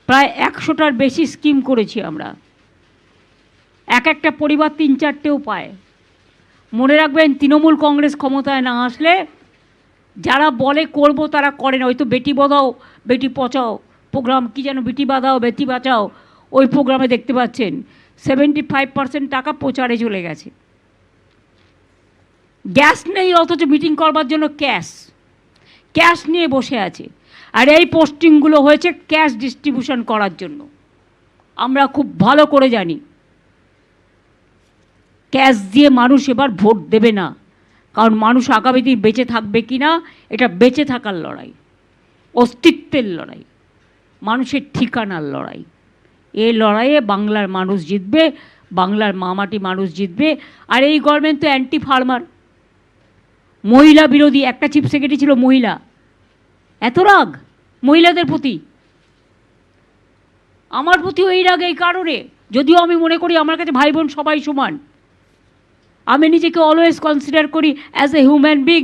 প্রায় 100টার বেশি স্কিম করেছি আমরা। একটা পরিবার 3-4টেও পায়। মনে রাখবেন, তৃণমূল কংগ্রেস ক্ষমতায় না আসলে যারা বলে করব তারা করে না। ওই তো বেটি বাঁচাও বেটি পচাও প্রোগ্রাম, কি যেন বেটি বাঁচাও বেটি বাঁচাও, ওই প্রোগ্রামে দেখতে পাচ্ছেন 75% টাকা প্রচারে চলে গেছে। গ্যাস নেই, অথচ মিটিং করবার জন্য ক্যাশ নিয়ে বসে আছে। আর এই পোস্টিংগুলো হয়েছে ক্যাশ ডিস্ট্রিবিউশন করার জন্য। আমরা খুব ভালো করে জানি ক্যাশ দিয়ে মানুষ এবার ভোট দেবে না, কারণ মানুষ আগামী দিন বেঁচে থাকবে কি না, এটা বেঁচে থাকার লড়াই, অস্তিত্বের লড়াই, মানুষের ঠিকানার লড়াই। এই লড়াইয়ে বাংলার মানুষ জিতবে, বাংলার মামাটি মানুষ জিতবে। আর এই গভর্নমেন্ট তো অ্যান্টি ফার্মার, মহিলা বিরোধী। একটা চিফ সেক্রেটারি ছিল মহিলা, এত রাগ মহিলাদের প্রতি। আমার প্রতিও এই রাগ এই কারণে, যদিও আমি মনে করি আমার কাছে ভাই বোন সবাই সমান। আমি নিজেকে অলওয়েজ কনসিডার করি অ্যাজ এ হিউম্যান বিং।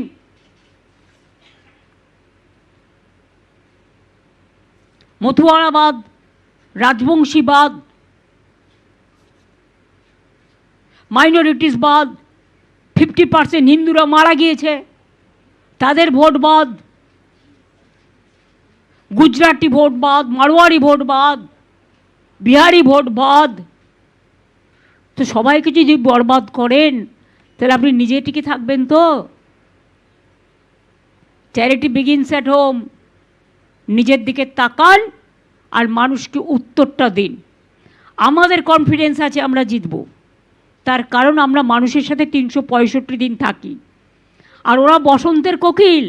মথুয়ারাবাদ, রাজবংশীবাদ, মাইনরিটিসবাদ, 50% হিন্দুরা মারা গিয়েছে তাদের ভোট বাদ, গুজরাটি ভোট বাদ, মারোয়ারি ভোট বাদ, বিহারি ভোট বাদ। তো সবাইকে যদি বরবাদ করেন তাহলে আপনি নিজে টিকে থাকবেন তো? Charity begins at home. নিজের দিকে তাকান আর মানুষকে উত্তরটা দিন। আমাদের কনফিডেন্স আছে আমরা জিতব, তার কারণ আমরা মানুষের সাথে 365 দিন থাকি। আর ওরা বসন্তের কোকিল,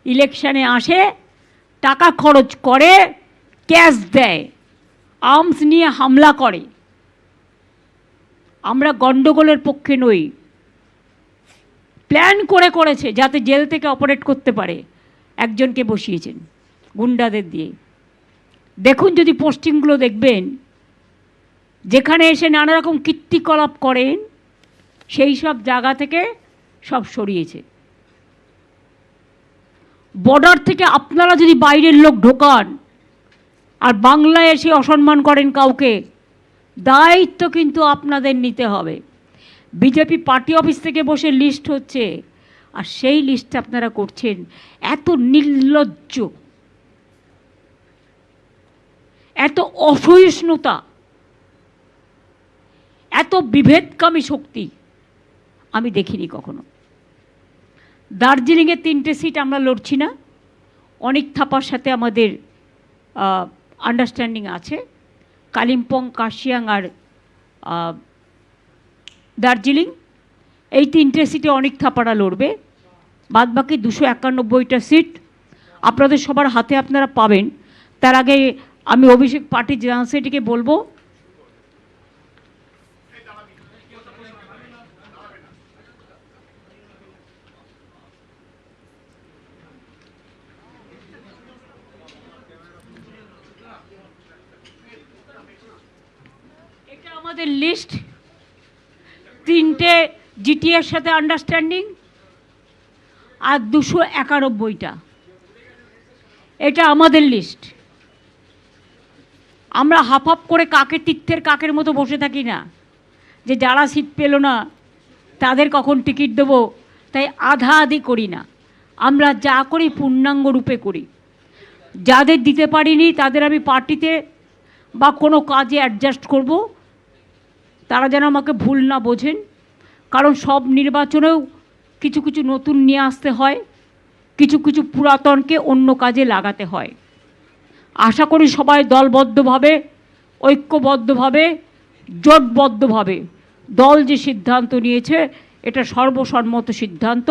ইলেকশানে আসে, টাকা খরচ করে, ক্যাশ দেয়, আর্মস নিয়ে হামলা করে। আমরা গণ্ডগোলের পক্ষে নই। প্ল্যান করেছে যাতে জেল থেকে অপারেট করতে পারে, একজনকে বসিয়েছেন গুন্ডাদের দিয়ে। দেখুন যদি পোস্টিংগুলো দেখবেন, যেখানে এসে নানা রকম কীর্তিকলাপ করেন সেই সব জায়গা থেকে সব সরিয়েছে। বর্ডার থেকে আপনারা যদি বাইরের লোক ঢোকান আর বাংলায় এসে অসম্মান করেন কাউকে, দায়িত্ব কিন্তু আপনাদের নিতে হবে। বিজেপি পার্টি অফিস থেকে বসে লিস্ট হচ্ছে, আর সেই লিস্ট আপনারা করছেন। এত নির্লজ্জ, এত অসহিষ্ণুতা, এত বিভেদকামী শক্তি আমি দেখিনি কখনো। দার্জিলিংয়ে 3টে সিট আমরা লড়ছি না, অনেক থাপার সাথে আমাদের আন্ডারস্ট্যান্ডিং আছে। কালিম্পং, কার্শিয়াং আর দার্জিলিং, এই 3টে সিটে অনেক থাপারা লড়বে। বাদবাকি 291টা সিট আপনাদের সবার হাতে আপনারা পাবেন। তার আগে আমি অভিষেক পার্টির জেনারেল সেক্রেটারিকে বলবো, এটা আমাদের লিস্ট। 3টে জিটিএর সাথে আন্ডারস্ট্যান্ডিং আর 291টা, এটা আমাদের লিস্ট। আমরা হাফ হাফ করে কাকের তীর্থের কাকের মতো বসে থাকি না, যে যারা সিট পেল না তাদের কখন টিকিট দেবো, তাই আধা আধি করি না। আমরা যা করি পূর্ণাঙ্গ রূপে করি। যাদের দিতে পারিনি তাদের আমি পার্টিতে বা কোনো কাজে অ্যাডজাস্ট করব, তারা যেন আমাকে ভুল না বোঝেন। কারণ সব নির্বাচনেও কিছু কিছু নতুন নিয়ে আসতে হয়, কিছু কিছু পুরাতনকে অন্য কাজে লাগাতে হয়। আশা করি সবাই দলবদ্ধভাবে, ঐক্যবদ্ধভাবে, জোটবদ্ধভাবে দল যে সিদ্ধান্ত নিয়েছে এটা সর্বসম্মত সিদ্ধান্ত।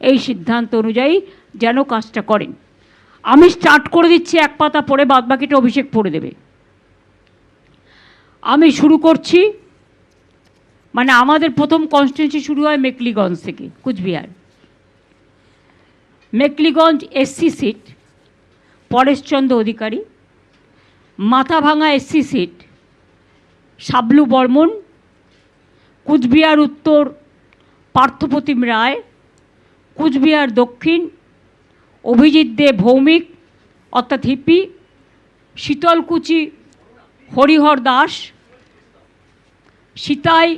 এই সিদ্ধান্ত অনুযায়ী যেন কাজটা করেন। আমি স্টার্ট করে দিচ্ছি, এক পাতা পড়ে, বাদবাকিটা অভিষেক পড়ে দেবে। আমি শুরু করছি, মানে আমাদের প্রথম কনস্টিটিউয়েন্সি শুরু হয় মেকলিগঞ্জ থেকে, Cooch Behar. Mekliganj S C seat Pareshchandra Adhikari, Mathabhanga S C seat Shablu Barman, Cooch Behar উত্তর পার্থপ্রতিম রায়, কুচবিহার দক্ষিণ অভিজিৎ দে ভৌমিক অর্থাৎ হিপি, Sitalkuchi Harihar Das, Sitai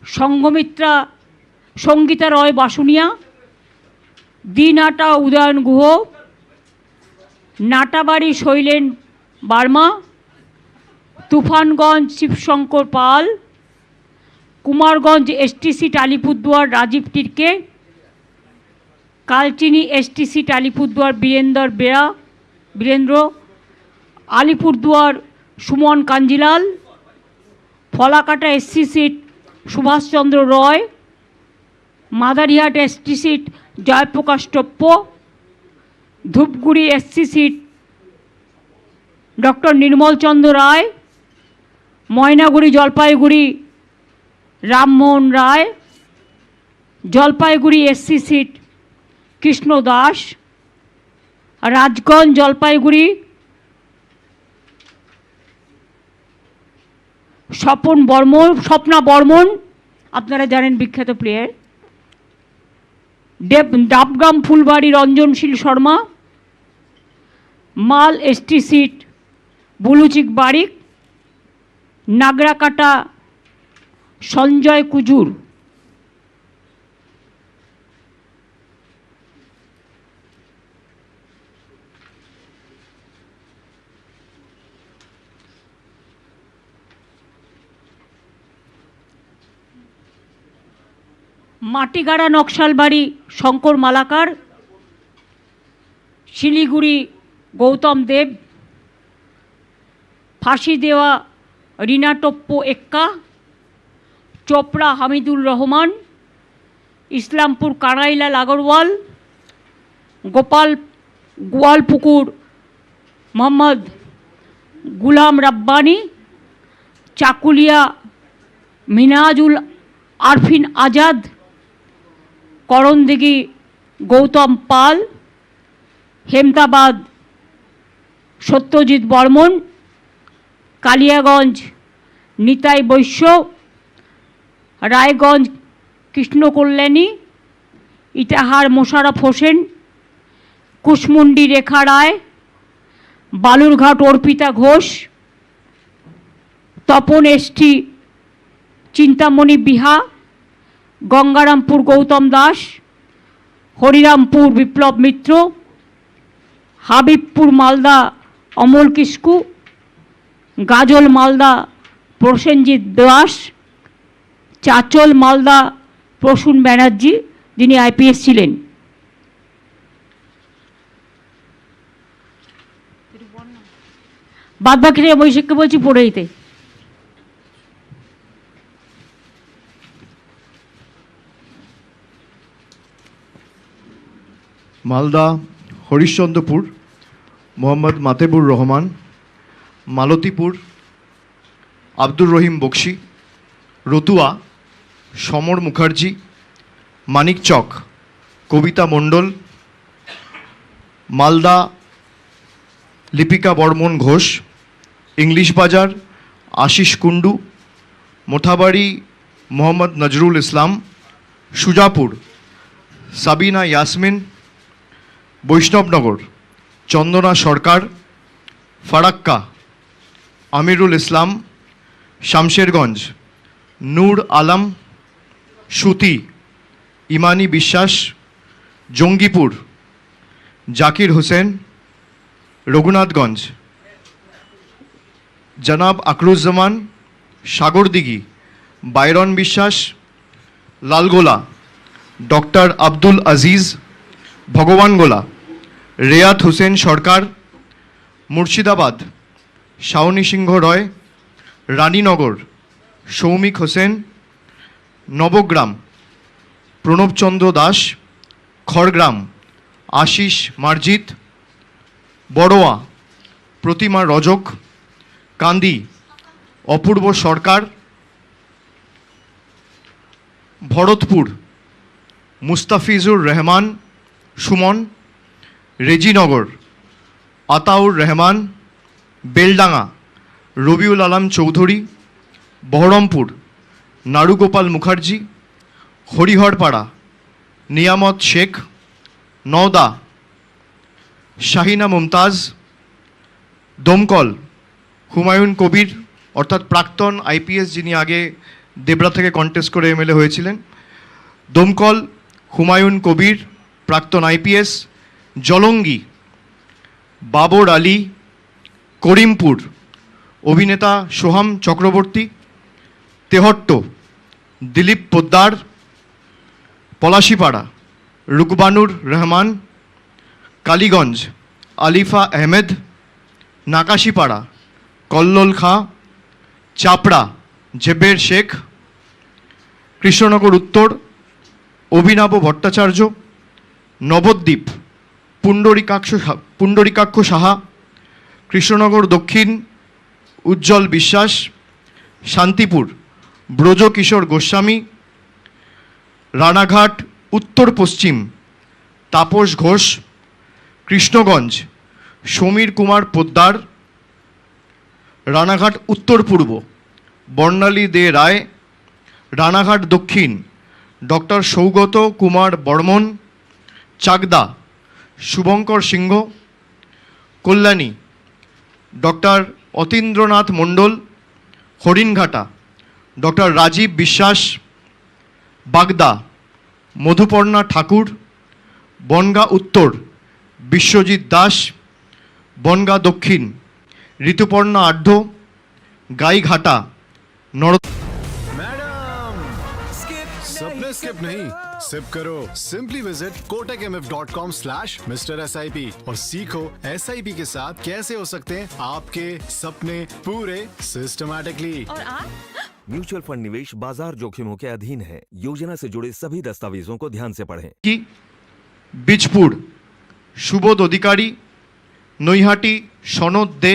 Sanghamitra Sangita Roy Basunia, Dinhata Udayan Guha, Natabari Shailen Barma, Tufanganj Shibshankar Pal, Kumarganj S T C Alipurduar Rajib Tirkey, Kalchini S T C Alipurduar Birendra, Alipurduar Suman Kanjilal, Falakata S C seat Subhashchandra Roy, Madarihat S T seat Jayprakash Toppo, Dhupguri S C seat doctor Nirmalchandra রায়, ময়নাগুড়ি জলপাইগুড়ি রামমোহন রায়, জলপাইগুড়ি এসসি সিট কৃষ্ণ দাস, রাজগঞ্জ জলপাইগুড়ি স্বপ্না বর্মন, আপনারা জানেন বিখ্যাত প্লেয়ার, ডাবগ্রাম ফুলবাড়ি রঞ্জনশীল শর্মা, মাল এসটি সিট বুলুচিক বারিক, নাগরাকাটা সঞ্জয় কুজুর। মাটিগাড়া নকশালবাড়ি শঙ্কর মালাকার, শিলিগুড়ি গৌতম দেব, ফাঁসি দেওয়া রিনা টপ্প এক্কা, চোপড়া হামিদুর রহমান, ইসলামপুর কানাইলাল আগরওয়াল, গোয়ালপুকুর মোহাম্মদ গুলাম রাব্বানি, চাকুলিয়া মিনাজুল আরফিন আজাদ, করণদিঘি গৌতম পাল, হেমতাবাদ সত্যজিৎ বর্মন, কালিয়াগঞ্জ নিতাই বৈশ্য, রায়গঞ্জ কৃষ্ণকল্যাণী, ইটাহার মোশাররফ হোসেন, কুশমুন্ডি রেখা রায়, বালুরঘাট অর্পিতা ঘোষ, তপন এসটি চিন্তামণি বিহা, গঙ্গারামপুর গৌতম দাস, হরিরামপুর বিপ্লব মিত্র, হাবিবপুর মালদা অমল কিস্কু, গাজল মালদা প্রসেনজিৎ দাস, চাচল মালদা প্রসূন ব্যানার্জি, যিনি আইপিএস ছিলেন। বাদবাকিরা বৈশাখকে বলছি পড়ে দিতে। মালদা হরিশ্চন্দ্রপুর মোহাম্মদ মাতেবুর রহমান, মালতীপুর আব্দুর রহিম বক্সি, রতুয়া সমর মুখার্জি, মানিকচক কবিতা মণ্ডল, মালদা লিপিকা বর্মন ঘোষ, ইংলিশ বাজার আশিস কুণ্ডু, মোথাবাড়ি মোহাম্মদ নজরুল ইসলাম, সুজাপুর সাবিনা ইয়াসমিন, বৈষ্ণবনগর চন্দনা সরকার, ফারাক্কা আমিরুল ইসলাম, শামশেরগঞ্জ নূর আলম, সুতি ইমানি বিশ্বাস, জঙ্গিপুর জাকির হোসেন, রঘুনাথগঞ্জ জনাব আকরুজ্জামান, সাগরদিঘি বাইরন বিশ্বাস, লালগোলা ডক্টর আব্দুল আজিজ, ভগবানগোলা রেয়াত হোসেন সরকার, মুর্শিদাবাদ শাওনি সিংহ রয়, রানীনগর সৌমিক হোসেন, নবগ্রাম প্রণবচন্দ্র দাস, খড়গ্রাম আশিস মার্জিত, বড়োয়া প্রতিমা রজক, কান্দি অপূর্ব সরকার, ভরতপুর মুস্তাফিজুর রহমান সুমন, রেজিনগর আতাউর রহমান, বেলডাঙ্গা রবিউল আলম চৌধুরী, বহরমপুর নারুগোপাল মুখার্জি, হরিহরপাড়া নিয়ামত শেখ, নওদা শাহিনা মুমতাজ, দমকল হুমায়ুন কবির অর্থাৎ প্রাক্তন আইপিএস, যিনি আগে দেবরা থেকে কন্টেস্ট করে এমএলএ হয়েছিলেন। দমকল হুমায়ুন কবির, প্রাক্তন আইপিএস। জলঙ্গি বাবর আলী। করিমপুর অভিনেতা সোহাম চক্রবর্তী। তেহট্ট দিলীপ পোদ্দার। পলাশিপাড়া রুকবানুর রহমান। কালীগঞ্জ আলিফা আহমেদ। নাকাশিপাড়া কল্লোল খাঁ। চাপড়া জেবের শেখ। কৃষ্ণনগর উত্তর অভিনব ভট্টাচার্য। নবদ্বীপ পুণ্ডরিকাক্ষ সাহা। কৃষ্ণনগর দক্ষিণ উজ্জ্বল বিশ্বাস। শান্তিপুর ব্রজকিশোর গোস্বামী। রানাঘাট উত্তর পশ্চিম তাপস ঘোষ। কৃষ্ণগঞ্জ সমীর কুমার পোদ্দার। রানাঘাট উত্তর পূর্ব বর্ণালী দে রায়। রানাঘাট দক্ষিণ ডক্টর সৌগত কুমার বর্মন। চাকদা শুভঙ্কর সিংহ। কল্যাণী ডক্টর অতীন্দ্রনাথ মণ্ডল। হরিণঘাটা ডক্টর রাজীব বিশ্বাস। বাগদা মধুপর্ণা ঠাকুর। বনগাঁ উত্তর বিশ্বজিৎ দাস। বনগাঁ দক্ষিণ ঋতুপর্ণা আঢ্য। গাইঘাটা নর। मैडम सपने स्किप नहीं सिप करो सिंपली विजिट kotakmf.com/MrSIP और सीखो SIP के साथ कैसे हो सकते हैं आपके सपने पूरे सिस्टमैटिकली। और आप म्यूचुअल फंड निवेश बाजार जोखिमों के अधीन है। योजना से जुड़े सभी दस्तावेजों को ध्यान से पढ़ें। কি বীজপুর সুবোধ অধিকারী। নৈহাটি সনদ দে।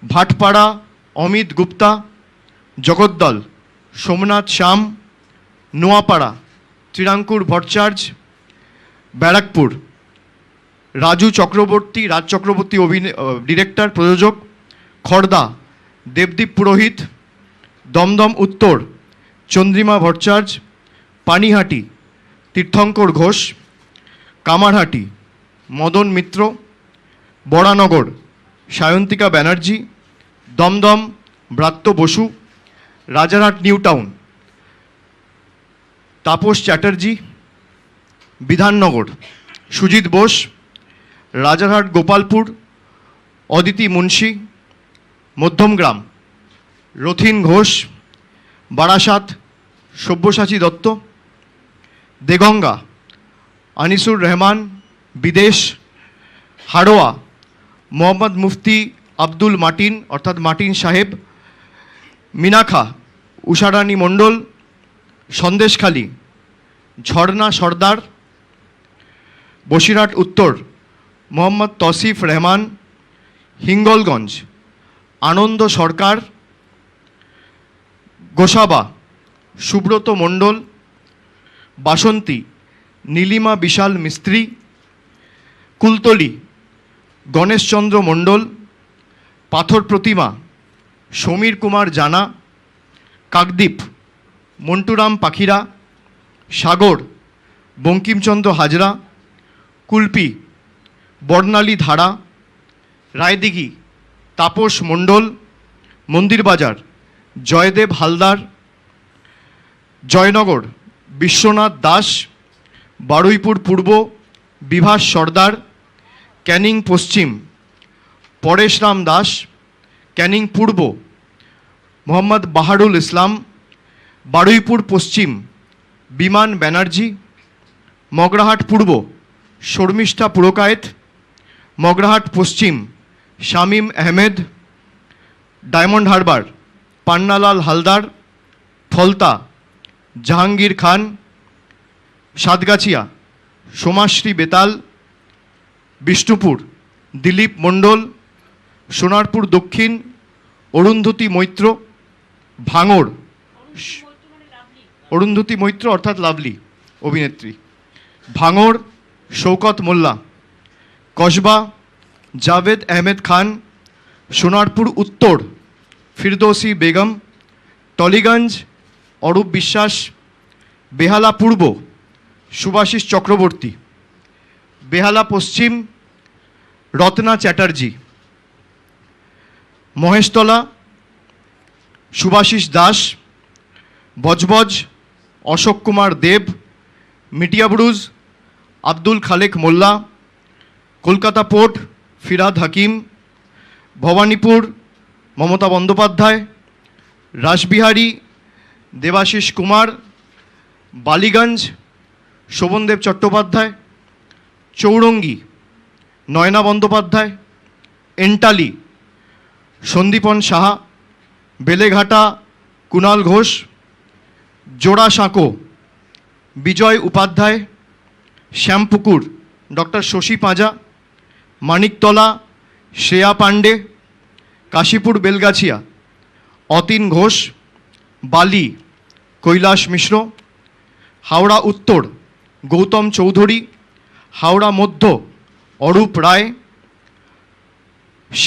ভাটপাড়া অমিত গুপ্তা। জগদ্দল সোমনাথ শ্যাম। নোয়াপাড়া ত্রিরাঙ্কুর ভট্টাচার্য। ব্যারাকপুর রাজ চক্রবর্তী ডিরেক্টর প্রযোজক। খড়দা দেবদীপ পুরোহিত। দমদম উত্তর চন্দ্রিমা ভট্টাচার্য। পানিহাটি তীর্থঙ্কর ঘোষ। কামারহাটি মদন মিত্র। বরানগর সায়ন্তিকা ব্যানার্জি। দমদম ব্রাত্য বসু। Rajarhat new town Tapas Chatterjee. বিধাননগর সুজিত বোস। রাজারহাট গোপালপুর অদিতি মুন্সি। মধ্যমগ্রাম রথিন ঘোষ। বারাসাত সব্যসাচী দত্ত। দেগঙ্গা আনিসুর রহমান বিদেশ। হাড়োয়া মোহাম্মদ মুফতি আব্দুল মাটিন অর্থাৎ মাটিন সাহেব। মিনাখা উষারানী মণ্ডল। সন্দেশখালী ঝর্ণা সর্দার। বসিরহাট উত্তর মোহাম্মদ তসিফ রহমান। হিঙ্গলগঞ্জ আনন্দ সরকার। গোসাবা সুব্রত মণ্ডল। বাসন্তী নীলিমা বিশাল মিস্ত্রি। কুলতলি গণেশচন্দ্র মণ্ডল। পাথর প্রতিমা সমীর কুমার জানা। কাকদ্বীপ মন্টুরাম পাখিরা। সাগর বঙ্কিমচন্দ্র হাজরা। কুলপি বর্ণালী ধারা। রায়দিঘি তাপস মণ্ডল। মন্দিরবাজার জয়দেব হালদার। জয়নগর বিশ্বনাথ দাস। বারুইপুর পূর্ব বিভাস সর্দার। ক্যানিং পশ্চিম পরেশরাম দাস। ক্যানিং পূর্ব মোহাম্মদ বাহারুল ইসলাম। বারুইপুর পশ্চিম বিমান ব্যানার্জি। মগরাহাট পূর্ব শর্মিষ্ঠা পুরকায়েত। মগরাহাট পশ্চিম শামীম আহমেদ। ডায়মন্ড হারবার পান্নালাল হালদার। ফলতা জাহাঙ্গীর খান। সাতগাছিয়া সোমাশ্রী বেতাল। বিষ্ণুপুর দিলীপ মণ্ডল। সোনারপুর দক্ষিণ অরুন্ধতী মৈত্র। ভাঙড় অরুন্ধতী মৈত্র অর্থাৎ লাভলি অভিনেত্রী। ভাঙড় শৌকত মোল্লা। কসবা জাভেদ আহমেদ খান। সোনারপুর উত্তর ফিরদৌসি বেগম। টলিগঞ্জ অরূপ বিশ্বাস। বেহালা পূর্ব সুভাষিস চক্রবর্তী। বেহালা পশ্চিম রত্না চ্যাটার্জি। মহেশতলা সুভাষিস দাস, বজবজ অশোক কুমার দেব, মিটিয়াবুরুজ আব্দুল খালেক মোল্লা, কলকাতা পোর্ট ফিরহাদ হাকিম, ভবানীপুর মমতা বন্দ্যোপাধ্যায়, রাসবিহারী দেবাশিস কুমার, বালিগঞ্জ শোভনদেব চট্টোপাধ্যায়, চৌরঙ্গি নয়না বন্দ্যোপাধ্যায়, এন্টালি সন্দীপন সাহা, বেলেঘাটা কুণাল ঘোষ, জোড়াসাঁকো বিজয় উপাধ্যায়, শ্যামপুকুর ডক্টর শশী পাঁজা, মানিকতলা শ্রেয়া পাণ্ডে, কাশীপুর বেলগাছিয়া অতীন ঘোষ, বালি কৈলাস মিশ্র, হাওড়া উত্তর গৌতম চৌধুরী, হাওড়া মধ্য অরূপ রায়, শিব